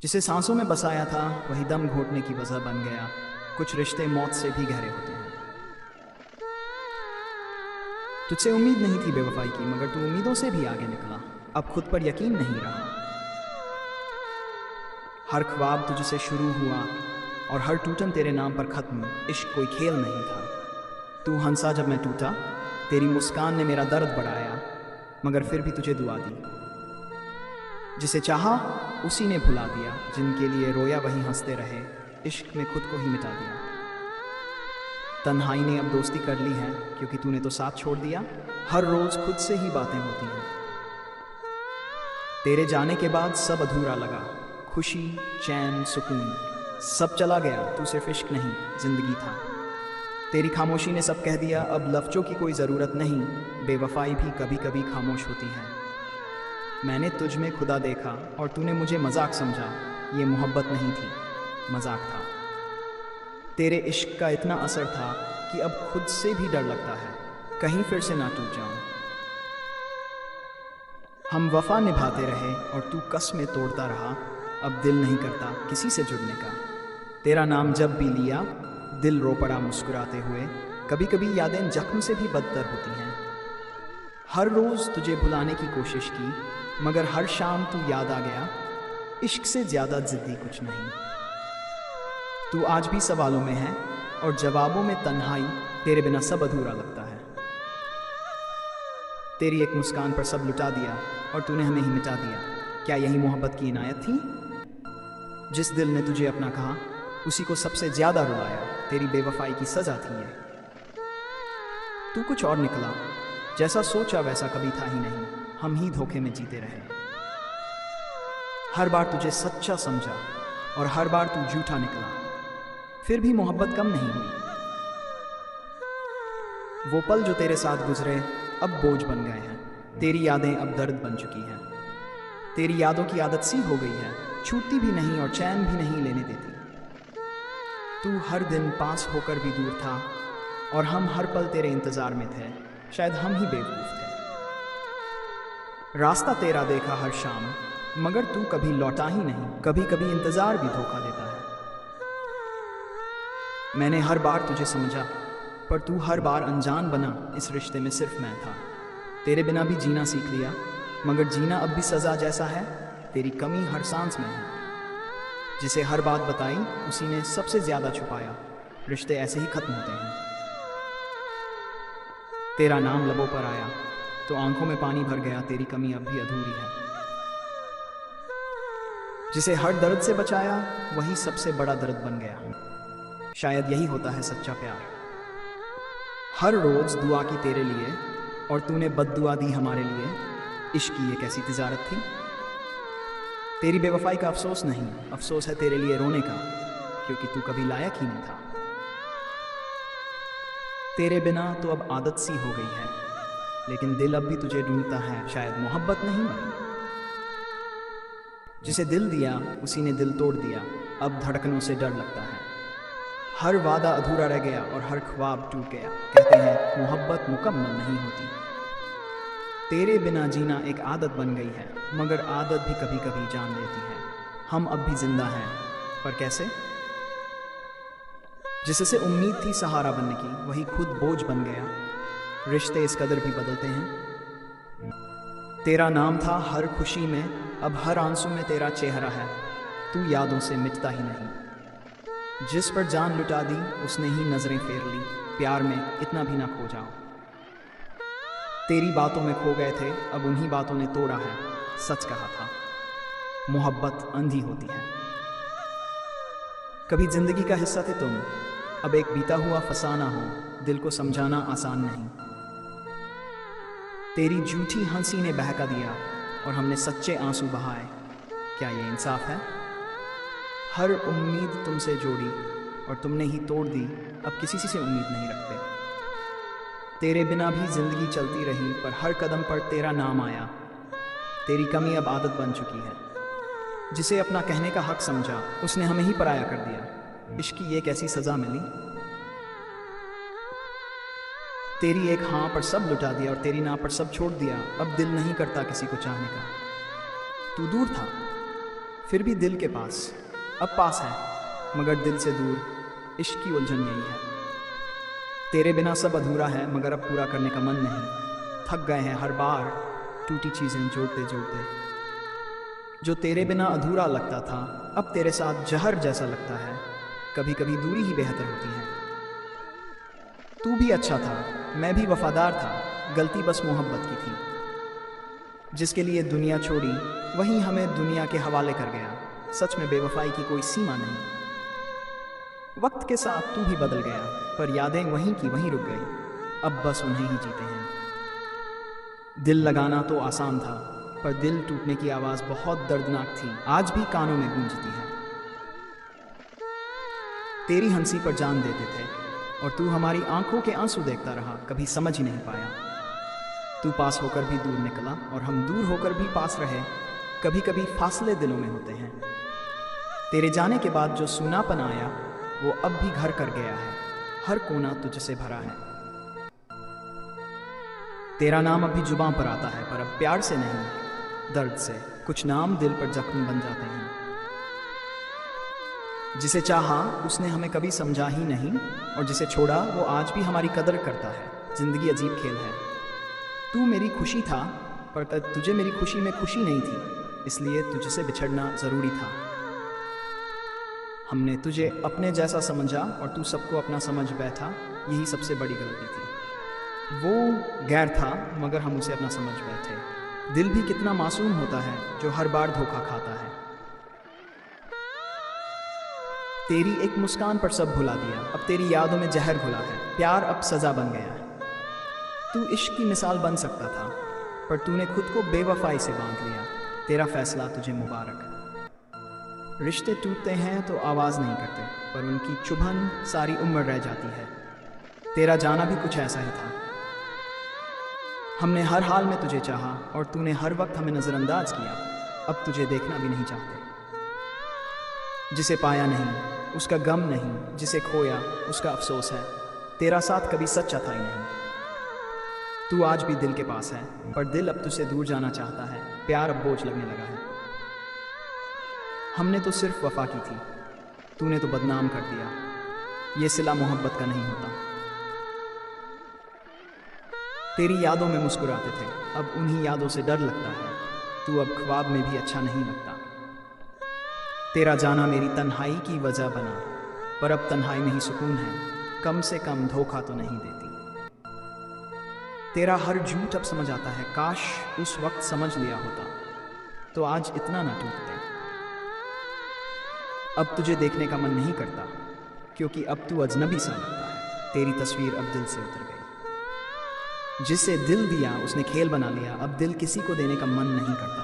जिसे सांसों में बसाया था वही दम घोटने की वजह बन गया। कुछ रिश्ते मौत से भी गहरे होते हैं। तुझसे उम्मीद नहीं थी बेवफाई की, मगर तू उम्मीदों से भी आगे निकला। अब खुद पर यकीन नहीं रहा। हर ख्वाब तुझसे शुरू हुआ और हर टूटन तेरे नाम पर खत्म। इश्क कोई खेल नहीं था। तू हंसा जब मैं टूटा, तेरी मुस्कान ने मेरा दर्द बढ़ाया, मगर फिर भी तुझे दुआ दी। जिसे चाहा उसी ने भुला दिया, जिनके लिए रोया वही हंसते रहे। इश्क में खुद को ही मिटा दिया। तन्हाई ने अब दोस्ती कर ली है, क्योंकि तूने तो साथ छोड़ दिया। हर रोज खुद से ही बातें होती हैं। तेरे जाने के बाद सब अधूरा लगा। खुशी, चैन, सुकून सब चला गया। तू सिर्फ इश्क नहीं, जिंदगी था। तेरी खामोशी ने सब कह दिया। अब लफ्जों की कोई ज़रूरत नहीं। बेवफाई भी कभी कभी खामोश होती है। मैंने तुझ में खुदा देखा और तूने मुझे मजाक समझा। ये मोहब्बत नहीं थी, मजाक था। तेरे इश्क का इतना असर था कि अब खुद से भी डर लगता है, कहीं फिर से ना टूट जाऊं। हम वफा निभाते रहे और तू कसमें तोड़ता रहा। अब दिल नहीं करता किसी से जुड़ने का। तेरा नाम जब भी लिया दिल रो पड़ा मुस्कुराते हुए। कभी कभी यादें जख्म से भी बदतर होती हैं। हर रोज तुझे भुलाने की कोशिश की, मगर हर शाम तू याद आ गया। इश्क से ज्यादा जिद्दी कुछ नहीं। तू आज भी सवालों में है और जवाबों में तन्हाई। तेरे बिना सब अधूरा लगता है। तेरी एक मुस्कान पर सब लुटा दिया और तूने हमें ही मिटा दिया। क्या यही मोहब्बत की इनायत थी? जिस दिल ने तुझे अपना कहा उसी को सबसे ज्यादा रुलाया। तेरी बेवफाई की सजा थी ये। तू कुछ और निकला, जैसा सोचा वैसा कभी था ही नहीं। हम ही धोखे में जीते रहे। हर बार तुझे सच्चा समझा और हर बार तू झूठा निकला। फिर भी मोहब्बत कम नहीं हुई। वो पल जो तेरे साथ गुजरे अब बोझ बन गए हैं। तेरी यादें अब दर्द बन चुकी हैं। तेरी यादों की आदत सी हो गई है, छूटती भी नहीं और चैन भी नहीं लेने देती। तू हर दिन पास होकर भी दूर था और हम हर पल तेरे इंतजार में थे। शायद हम ही बेवकूफ थे। रास्ता तेरा देखा हर शाम, मगर तू कभी लौटा ही नहीं। कभी कभी इंतजार भी धोखा देता है। मैंने हर बार तुझे समझा, पर तू हर बार अनजान बना। इस रिश्ते में सिर्फ मैं था। तेरे बिना भी जीना सीख लिया, मगर जीना अब भी सजा जैसा है। तेरी कमी हर सांस में है। जिसे हर बात बताई उसी ने सबसे ज्यादा छुपाया। रिश्ते ऐसे ही खत्म होते हैं। तेरा नाम लबों पर आया तो आंखों में पानी भर गया। तेरी कमी अब भी अधूरी है। जिसे हर दर्द से बचाया वही सबसे बड़ा दर्द बन गया। शायद यही होता है सच्चा प्यार। हर रोज दुआ की तेरे लिए और तूने बद्दुआ दी हमारे लिए। इश्क की ये कैसी तिजारत थी। तेरी बेवफाई का अफसोस नहीं, अफसोस है तेरे लिए रोने का, क्योंकि तू कभी लायक ही नहीं था। तेरे बिना तो अब आदत सी हो गई है, लेकिन दिल अब भी तुझे ढूंढता है। शायद मोहब्बत नहीं, जिसे दिल दिया उसी ने दिल तोड़ दिया। अब धड़कनों से डर लगता है। हर वादा अधूरा रह गया और हर ख्वाब टूट गया। कहते हैं मोहब्बत मुकम्मल नहीं होती। तेरे बिना जीना एक आदत बन गई है, मगर आदत भी कभी कभी जान लेती है। हम अब भी जिंदा हैं, पर कैसे? जिससे उम्मीद थी सहारा बनने की, वही खुद बोझ बन गया। रिश्ते इस कदर भी बदलते हैं। तेरा नाम था हर खुशी में, अब हर आंसू में तेरा चेहरा है। तू यादों से मिटता ही नहीं। जिस पर जान लुटा दी उसने ही नजरें फेर ली। प्यार में इतना भी ना खो जाओ। तेरी बातों में खो गए थे, अब उन्हीं बातों ने तोड़ा है। सच कहा था, मोहब्बत अंधी होती है। कभी जिंदगी का हिस्सा थे तुम, अब एक बीता हुआ फसाना हो। दिल को समझाना आसान नहीं। तेरी झूठी हंसी ने बहका दिया और हमने सच्चे आंसू बहाए। क्या ये इंसाफ है? हर उम्मीद तुमसे जोड़ी और तुमने ही तोड़ दी। अब किसी से उम्मीद नहीं रखते। तेरे बिना भी जिंदगी चलती रही, पर हर कदम पर तेरा नाम आया। तेरी कमी अब आदत बन चुकी है। जिसे अपना कहने का हक समझा उसने हमें ही पराया कर दिया। इश्क की ये कैसी सजा मिली। तेरी एक हाँ पर सब लुटा दिया और तेरी ना पर सब छोड़ दिया। अब दिल नहीं करता किसी को चाहने का। तू दूर था, फिर भी दिल के पास, अब पास है मगर दिल से दूर, इश्क की उलझन यही है। तेरे बिना सब अधूरा है मगर अब पूरा करने का मन नहीं। थक गए हैं हर बार टूटी चीज़ें जोड़ते जोड़ते। जो तेरे बिना अधूरा लगता था अब तेरे साथ जहर जैसा लगता है। कभी कभी दूरी ही बेहतर होती है। तू भी अच्छा था, मैं भी वफादार था, गलती बस मोहब्बत की थी। जिसके लिए दुनिया छोड़ी वही हमें दुनिया के हवाले कर गया। सच में बेवफाई की कोई सीमा नहीं। वक्त के साथ तू भी बदल गया पर यादें वहीं की वहीं रुक गई। अब बस उन्हें ही जीते हैं। दिल लगाना तो आसान था पर दिल टूटने की आवाज़ बहुत दर्दनाक थी, आज भी कानों में गूंजती है। तेरी हंसी पर जान देते थे और तू हमारी आंखों के आंसू देखता रहा, कभी समझ ही नहीं पाया। तू पास होकर भी दूर निकला और हम दूर होकर भी पास रहे। कभी कभी फासले दिलों में होते हैं। तेरे जाने के बाद जो सूनापन आया वो अब भी घर कर गया है। हर कोना तुझसे भरा है। तेरा नाम अभी जुबां पर आता है पर अब प्यार से नहीं, दर्द से। कुछ नाम दिल पर जख्म बन जाते हैं। जिसे चाहा उसने हमें कभी समझा ही नहीं और जिसे छोड़ा वो आज भी हमारी कदर करता है। जिंदगी अजीब खेल है। तू मेरी खुशी था पर तुझे मेरी खुशी में खुशी नहीं थी, इसलिए तुझसे बिछड़ना ज़रूरी था। हमने तुझे अपने जैसा समझा और तू सबको अपना समझ बैठा, यही सबसे बड़ी गलती थी। वो गैर था मगर हम उसे अपना समझ बैठे। दिल भी कितना मासूम होता है जो हर बार धोखा खाता है। तेरी एक मुस्कान पर सब भुला दिया, अब तेरी यादों में जहर घुला है। प्यार अब सज़ा बन गया है। तू इश्क की मिसाल बन सकता था पर तूने खुद को बेवफाई से बांध लिया। तेरा फैसला तुझे मुबारक। रिश्ते टूटते हैं तो आवाज़ नहीं करते पर उनकी चुभन सारी उम्र रह जाती है। तेरा जाना भी कुछ ऐसा ही था। हमने हर हाल में तुझे चाहा और तूने हर वक्त हमें नज़रअंदाज किया। अब तुझे देखना भी नहीं चाहते। जिसे पाया नहीं उसका गम नहीं, जिसे खोया उसका अफसोस है। तेरा साथ कभी सच्चा था ही नहीं। तू आज भी दिल के पास है पर दिल अब तुझसे दूर जाना चाहता है। प्यार अब बोझ लगने लगा है। हमने तो सिर्फ वफा की थी, तूने तो बदनाम कर दिया। ये सिला मोहब्बत का नहीं होता। तेरी यादों में मुस्कुराते थे, अब उन्हीं यादों से डर लगता है। तू अब ख्वाब में भी अच्छा नहीं लगता। तेरा जाना मेरी तन्हाई की वजह बना पर अब तन्हाई में ही सुकून है। कम से कम धोखा तो नहीं देती। तेरा हर झूठ अब समझ आता है। काश उस वक्त समझ लिया होता तो आज इतना ना टूटते। अब तुझे देखने का मन नहीं करता क्योंकि अब तू अजनबी सा लगता है। तेरी तस्वीर अब दिल से उतर गई। जिसे दिल दिया उसने खेल बना लिया। अब दिल किसी को देने का मन नहीं करता।